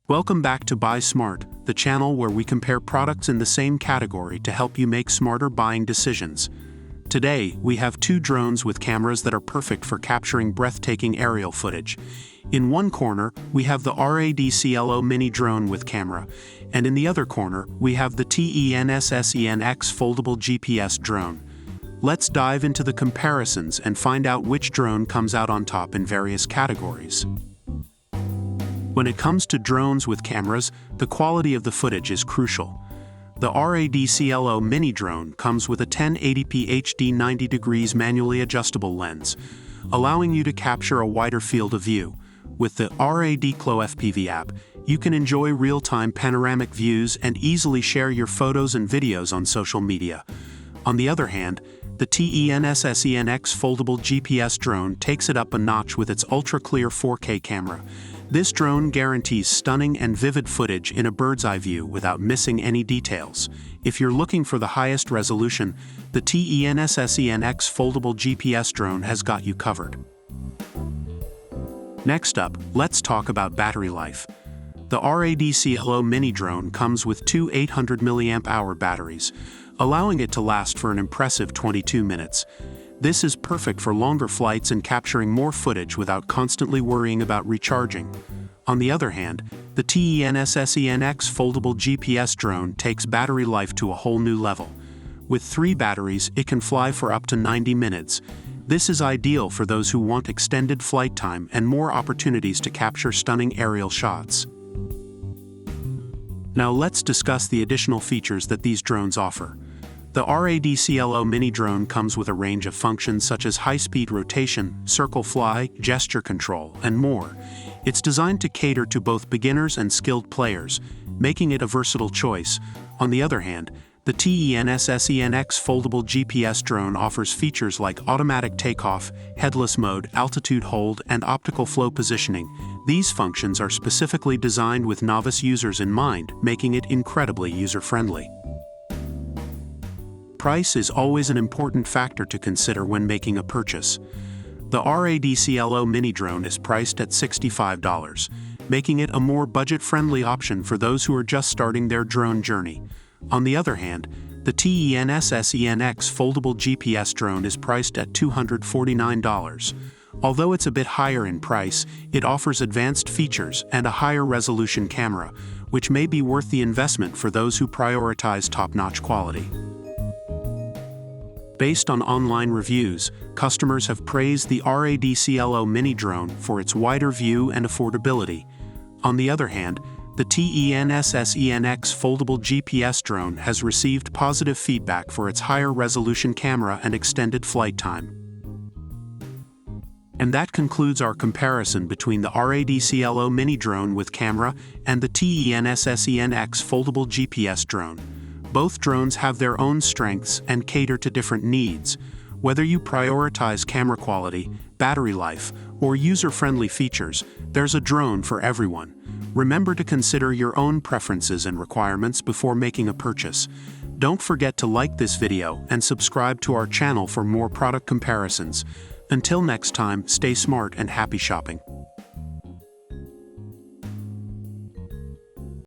Welcome back to Buy Smart, the channel where we compare products in the same category to help you make smarter buying decisions. Today, we have two drones with cameras that are perfect for capturing breathtaking aerial footage. In one corner, we have the RADCLO Mini Drone with camera, and in the other corner, we have the TENSSENX Foldable GPS Drone. Let's dive into the comparisons and find out which drone comes out on top in various categories. When it comes to drones with cameras, the quality of the footage is crucial. The RADCLO Mini Drone comes with a 1080p HD 90 degrees manually adjustable lens, allowing you to capture a wider field of view. With the RADCLO FPV app, you can enjoy real-time panoramic views and easily share your photos and videos on social media. On the other hand, the TENSSENX Foldable GPS Drone takes it up a notch with its ultra-clear 4K camera. This drone guarantees stunning and vivid footage in a bird's-eye view without missing any details. If you're looking for the highest resolution, the TENSSENX Foldable GPS Drone has got you covered. Next up, let's talk about battery life. The RADCLO Mini Drone comes with two 800 mAh batteries, allowing it to last for an impressive 22 minutes. This is perfect for longer flights and capturing more footage without constantly worrying about recharging. On the other hand, the TENSSENX Foldable GPS Drone takes battery life to a whole new level. With 3 batteries, it can fly for up to 90 minutes. This is ideal for those who want extended flight time and more opportunities to capture stunning aerial shots. Now let's discuss the additional features that these drones offer. The RADCLO Mini Drone comes with a range of functions such as high-speed rotation, circle fly, gesture control, and more. It's designed to cater to both beginners and skilled players, making it a versatile choice. On the other hand, the TENSSENX Foldable GPS Drone offers features like automatic takeoff, headless mode, altitude hold, and optical flow positioning. These functions are specifically designed with novice users in mind, making it incredibly user-friendly. Price is always an important factor to consider when making a purchase. The RADCLO Mini Drone is priced at $65, making it a more budget-friendly option for those who are just starting their drone journey. On the other hand, the TENSSENX Foldable GPS Drone is priced at $249. Although it's a bit higher in price, it offers advanced features and a higher resolution camera, which may be worth the investment for those who prioritize top-notch quality. Based on online reviews, customers have praised the RADCLO Mini Drone for its wider view and affordability. On the other hand, the TENSSENX Foldable GPS Drone has received positive feedback for its higher resolution camera and extended flight time. And that concludes our comparison between the RADCLO Mini Drone with camera and the TENSSENX Foldable GPS Drone. Both drones have their own strengths and cater to different needs. Whether you prioritize camera quality, battery life, or user-friendly features, there's a drone for everyone. Remember to consider your own preferences and requirements before making a purchase. Don't forget to like this video and subscribe to our channel for more product comparisons. Until next time, stay smart and happy shopping.